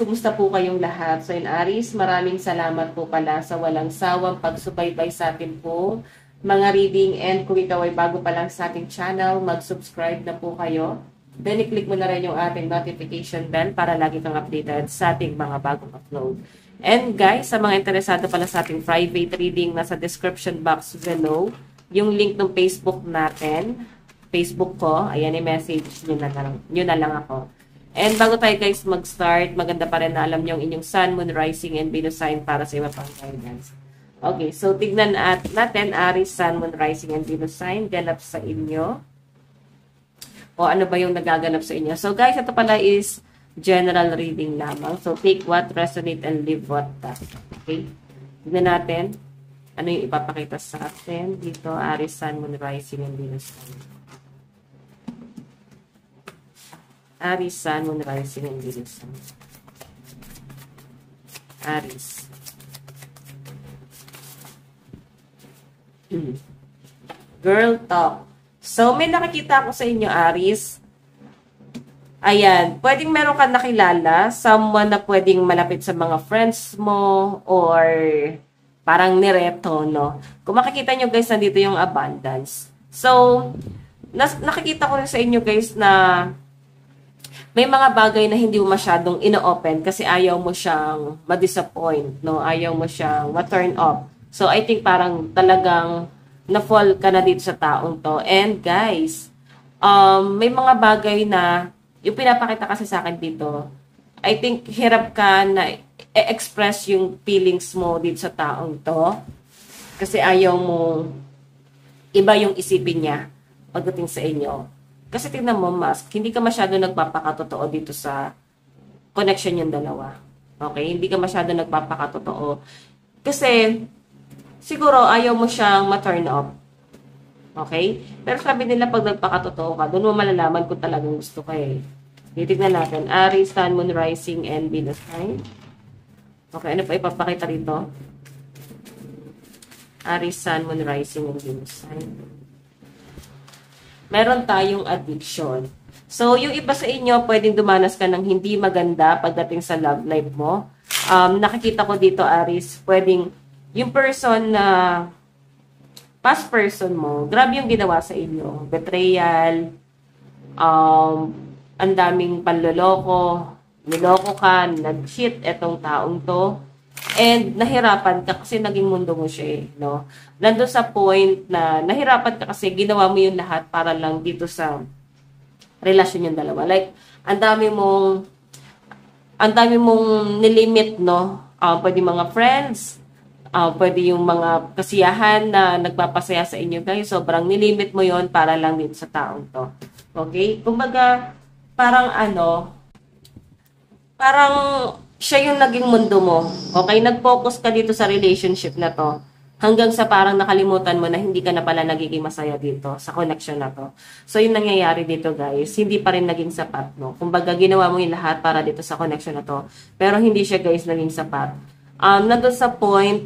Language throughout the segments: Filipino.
kumusta po kayong lahat? So in Aries, maraming salamat po pala sa walang sawang pagsubaybay sa atin po mga reading, and kung ikaw ay bago pa lang sa ating channel, mag-subscribe na po kayo. Then i-click mo na rin yung ating notification bell para lagi kang updated sa ating mga bagong upload. And guys, sa mga interesado pala sa ating private reading, nasa description box below yung link ng Facebook natin. Facebook ko, ayan, i-message nyo na lang ako. And bago tayo guys mag-start, maganda pa rin na alam nyo ang inyong Sun, Moon, Rising, and Venus sign para sa iba pang guidance. Okay, so tignan natin, Aries, Sun, Moon, Rising, and Venus sign, ganap sa inyo. O ano ba yung nagaganap sa inyo. So guys, ito pala is general reading lamang. So take what resonate and leave what doesn't. Okay, tignan natin ano yung ipapakita sa atin dito, Aries, Sun, Moon, Rising, and Venus sign. Aries, Sun, Moon, Rising, and Venus sign. Aries. Girl talk. So, may nakikita ako sa inyo, Aries. Ayan, pwedeng meron ka nakilala, someone na pwedeng malapit sa mga friends mo, or parang nireto, no? Kung makikita nyo, guys, nandito yung abundance. So, nakikita ko rin sa inyo, guys, na may mga bagay na hindi mo masyadong ino-open kasi ayaw mo siyang ma-disappoint, no? Ayaw mo siyang ma-turn off. So, I think parang talagang na-fall ka na dito sa taong to. And guys, may mga bagay na yung pinapakita kasi sa akin dito, I think hirap ka na i-express yung feelings mo dito sa taong to kasi ayaw mo iba yung isipin niya pagdating sa inyo. Kasi tingnan mo, Mask, hindi ka masyado nagpapakatotoo dito sa connection yung dalawa. Okay? Hindi ka masyado nagpapakatotoo. Kasi, siguro, ayaw mo siyang ma-turn off. Okay? Pero sabi nila, pag nagpakatotoo ka, doon mo malalaman kung talagang gusto ka eh. Titignan natin. Aries, Sun, Moon, Rising, and Venus sign. Okay, ano pa ipapakita rito? Aries, Sun, Moon, Rising, and Venus sign. Meron tayong addiction. So, yung iba sa inyo, pwedeng dumanas ka ng hindi maganda pagdating sa love life mo. Nakikita ko dito, Aries, pwedeng yung person na past person mo, grabe yung ginawa sa inyo. Betrayal, ang daming panloloko, niloko ka, nag-cheat etong taong to. And nahirapan ka kasi naging mundo mo siya eh, no? Nandun sa point na nahirapan ka kasi ginawa mo yung lahat para lang dito sa relasyon yung dalawa. Like, ang dami mong nilimit, no? Pwede mga friends, pwede yung mga kasiyahan na nagpapasaya sa inyo guys. Sobrang nilimit mo yon para lang dito sa taong to. Okay? Kumbaga, parang siya yung naging mundo mo. Okay? Nag-focus ka dito sa relationship na to. Hanggang sa parang nakalimutan mo na hindi ka na pala nagiging masaya dito sa connection na to. So, yung nangyayari dito, guys, hindi pa rin naging sapat, no? Kumbaga, ginawa mo yung lahat para dito sa connection na to. Pero hindi siya, guys, naging sapat. Nandun sa point,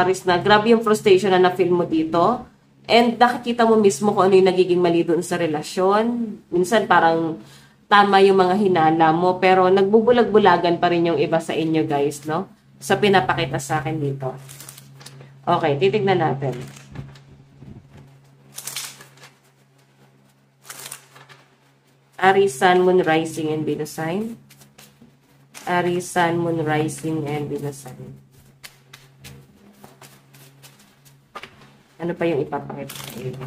Aries, na grabe yung frustration na na-feel mo dito. And nakikita mo mismo kung ano yung nagiging mali doon sa relasyon. Minsan, parang tama yung mga hinala mo, pero nagbubulag-bulagan pa rin yung iba sa inyo, guys, no? Sa pinapakita sa akin dito. Okay, titignan natin. Aries, Sun, Moon, Rising, and Venus sign. Aries, Sun, Moon, Rising, and Venus sign. Ano pa yung ipapakita sa inyo?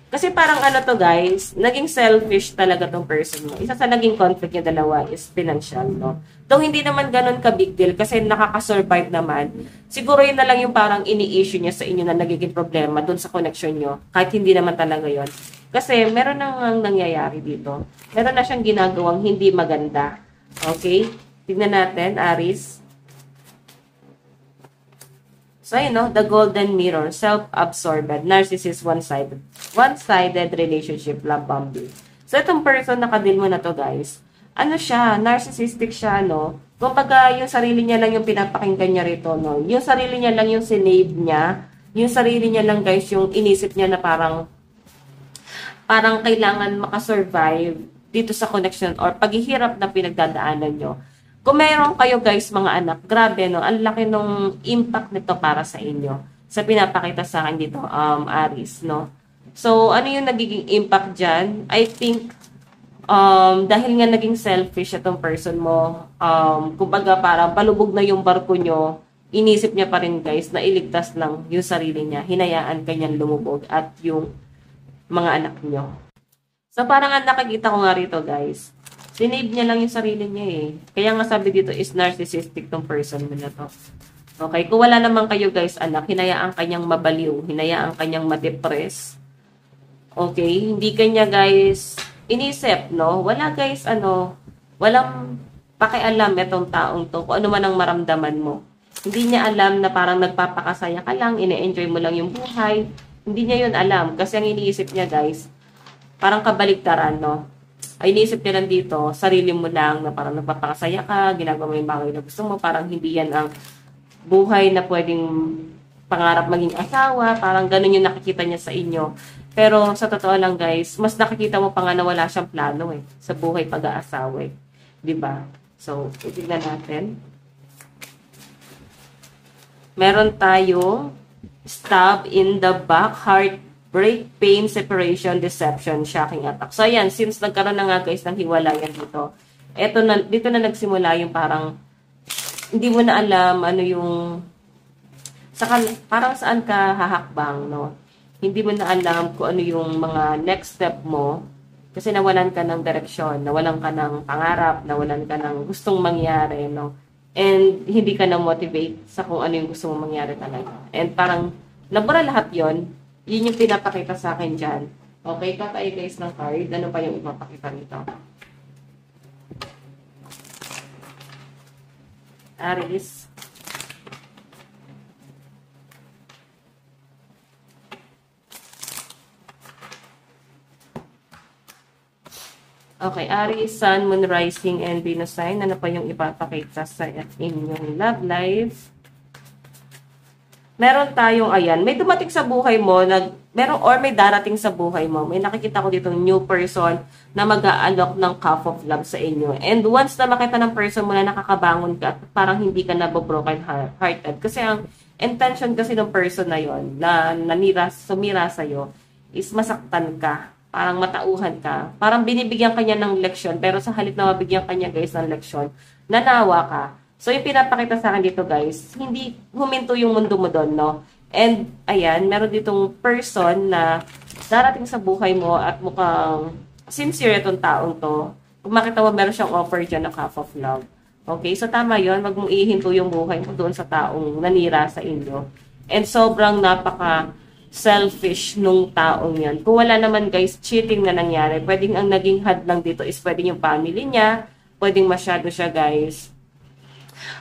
Kasi parang to guys, naging selfish talaga tong person mo. Isa sa naging conflict niya dalawa is financial, no? Though hindi naman ganun ka big deal kasi nakaka-survive naman. Siguro yun na lang yung parang ini-issue niya sa inyo na nagiging problema dun sa connection nyo. Kahit hindi naman talaga yon. Kasi meron nang nangyayari dito. Meron na siyang ginagawang hindi maganda. Okay? Tignan natin, Aries. So, the golden mirror, self-absorbed, narcissist, one-sided. One-sided relationship, love bombing. So, itong person na kadil mo na to, guys, narcissistic siya, no? Kumbaga, yung sarili niya lang yung pinapakinggan niya rito, no? Yung sarili niya lang yung sinave niya. Yung sarili niya lang, guys, yung inisip niya na parang kailangan makasurvive dito sa connection or paghihirap na pinagdadaanan nyo. Kung meron kayo guys mga anak, grabe no, ang laki nung impact nito para sa inyo. Sa pinapakita sa akin dito, Aries, no. So, ano yung nagiging impact dyan? I think, dahil nga naging selfish itong person mo, kumbaga parang palubog na yung barko nyo, inisip niya pa rin guys na iligtas lang yung sarili niya. Hinayaan kanyang lumubog at yung mga anak nyo. So, parang ang nakikita ko nga rito guys, sinave niya lang yung sarili niya eh. Kaya nga sabi dito is narcissistic tong person mo na to. Okay, kung wala naman kayo guys anak, hinayaan kanyang mabaliw, hinayaan kanyang ma-depress. Okay, hindi kanya guys inisip, no? Wala guys, walang pakialam itong taong to, kung ano man ang maramdaman mo. Hindi niya alam na parang nagpapakasaya ka lang, ine-enjoy mo lang yung buhay. Hindi niya yun alam, kasi ang iniisip niya guys, parang kabaligtaran, no? Ay, iniisip niya lang dito, sarili mo lang na parang nagpapakasaya ka, ginagawa mo yung bagay na gusto mo, parang hindi yan ang buhay na pwedeng pangarap maging asawa, parang ganun yung nakikita niya sa inyo. Pero sa totoo lang guys, mas nakikita mo pa nga na wala siyang plano eh, sa buhay pag-aasawa eh. Diba? So, titignan natin. Meron tayong stab in the back, heartbreak, pain, separation, deception, shocking attack. So, ayan, since nagkaroon na nga guys ng hiwalayan dito, dito na nagsimula yung parang hindi mo na alam ano yung parang saan ka hahakbang, no? Hindi mo na alam kung ano yung mga next step mo kasi nawalan ka ng direksyon, nawalan ka ng pangarap, nawalan ka ng gustong mangyari, no? And hindi ka na motivate sa kung ano yung gusto mong mangyari talaga. And parang nabura lahat yon. Yun yung pinapakita sa akin dyan. Okay, katayo guys ng card. Ano pa yung ipapakita nito? Aries. Okay, Aries, Sun, Moon, Rising, and Venus sign. Ano pa yung ipapakita sa inyong love life? Meron tayong, ayan, may dumating sa buhay mo, may darating sa buhay mo. May nakikita ko dito new person na mag-aalok ng cup of love sa inyo. And once na makita ng person mo na nakakabangon ka at parang hindi ka na broken hearted. Kasi ang intention kasi ng person na yon na sumira sa'yo is masaktan ka. Parang matauhan ka. Parang binibigyan kanya ng leksyon. Pero sa halip na mabigyan kanya guys ng leksyon, nanawa ka. So, yung pinapakita sa akin dito, guys, hindi huminto yung mundo mo doon, no? And, ayan, meron ditong person na darating sa buhay mo at mukhang sincere itong taong to. Kung makita mo, meron siyang offer dyan na cup of love. Okay? So, tama yun. Wag mong ihinto yung buhay mo doon sa taong nanira sa inyo. And sobrang selfish nung taong yan. Kung wala naman, guys, cheating na nangyari, pwedeng ang naging hadlang dito is pwedeng yung family niya, pwedeng masyado siya, guys,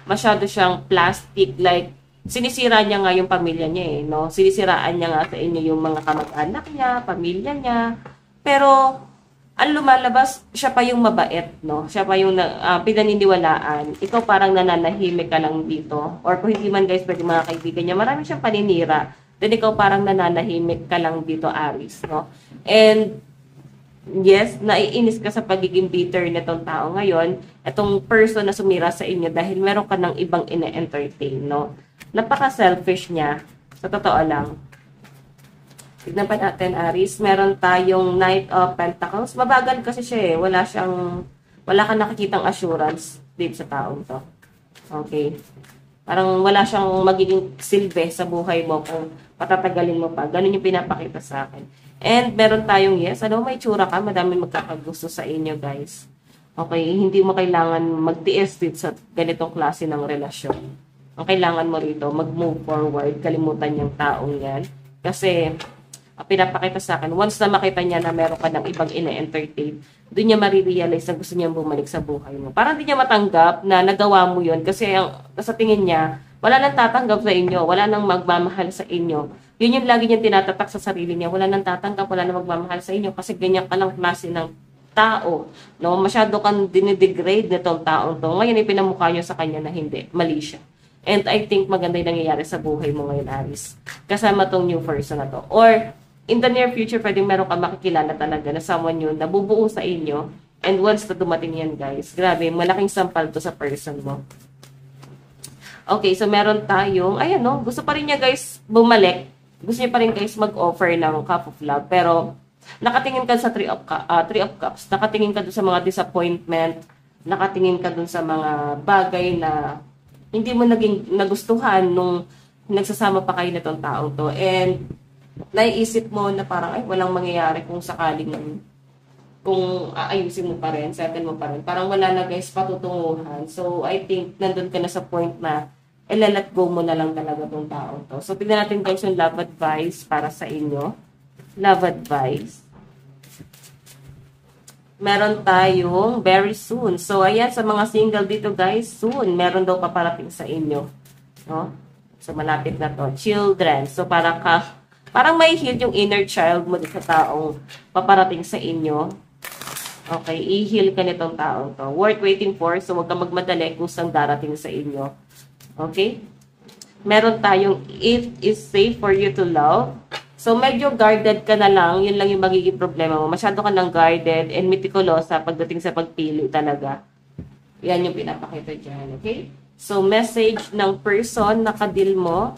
masyado siyang plastic, like, sinisira niya nga yung pamilya niya eh, no? Sinisiraan niya nga sa inyo yung mga kamag-anak niya, pamilya niya, pero, ang lumalabas, siya pa yung mabait, no? Siya pa yung pinaniniwalaan. Ikaw parang nananahimik ka lang dito, or kung hindi man guys, pwede mga kaibigan niya, marami siyang paninira, then ikaw parang nananahimik ka lang dito, Aries, no? And, yes, naiinis ka sa pagiging bitter nitong tao ngayon, itong person na sumira sa inyo dahil meron ka ng ibang ine-entertain, no? Napaka-selfish niya, sa totoo lang. Tignan pa natin, Aries, meron tayong Knight of Pentacles. Mabagal kasi siya eh, wala kang nakikitang assurance dito sa taong to. Okay. Parang wala siyang magiging silbi sa buhay mo kung patatagalin mo pa. Ganun yung pinapakita sa akin. And meron tayong yes. May tsura ka. Madami magkakagusto sa inyo, guys. Okay? Hindi mo kailangan magtiis dito sa ganitong klase ng relasyon. Ang kailangan mo rito, mag-move forward. Kalimutan yung taong yan. Kasi, pinapakita sa akin, once na makita niya na meron ka ng ibang ine-entertain, doon niya marirealize na gusto niya bumalik sa buhay mo. Parang hindi niya matanggap na nagawa mo yun kasi sa tingin niya, wala nang tatanggap sa inyo, wala nang magmamahal sa inyo. Yun yung lagi niya tinatatak sa sarili niya, wala nang tatanggap, wala nang magmamahal sa inyo kasi ganyan ka lang klase ng tao. No? Masyado kang dinidegrade nitong taong to. Ngayon ipinamukha niyo sa kanya na hindi, mali siya. And I think maganda yung nangyayari sa buhay mo ngayon, Aries. Kasama tong new person na to. Or, in the near future, pwedeng meron ka makikilala talaga na someone yun na bubuo sa inyo And once na dumating yan, guys, grabe, malaking sampal to sa person mo. Okay, so meron tayong, ayan no, gusto pa rin niya guys bumalik. Gusto niya pa rin guys mag-offer ng cup of love. Pero, nakatingin ka sa three of Cups. Nakatingin ka dun sa mga disappointment. Nakatingin ka dun sa mga bagay na hindi mo naging nagustuhan nung nagsasama pa kayo nitong taong to. And, naiisip mo na parang, ay, walang mangyayari kung sakaling kung aayusin mo pa rin, settle mo pa rin. Parang wala na guys patutunguhan. So, I think nandun ka na sa point na let go mo na lang talaga tong taong to. So, tignan natin guys yung love advice para sa inyo. Love advice. Meron tayong very soon. So, ayan, sa mga single dito guys, soon, meron daw paparating sa inyo. No? So, malapit na to. Children. So, parang may heal yung inner child mo dito sa taong paparating sa inyo. Okay, i-heal ka nitong taong to. Worth waiting for, so huwag ka magmadali kung saan darating sa inyo. Okay? Meron tayong, it is safe for you to love. So, medyo guarded ka na lang. Yun lang yung magiging problema mo. Masyado ka ng guarded and meticulous pagdating sa pagpili talaga. Yan yung pinapakita dyan. Okay? So, message ng person na kadil mo.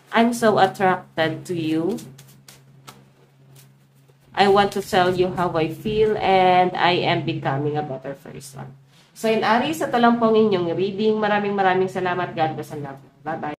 I'm so attracted to you. I want to tell you how I feel and I am becoming a better person. So, in Aries, ito lang po ang inyong reading. Maraming salamat. God bless and love. Bye-bye.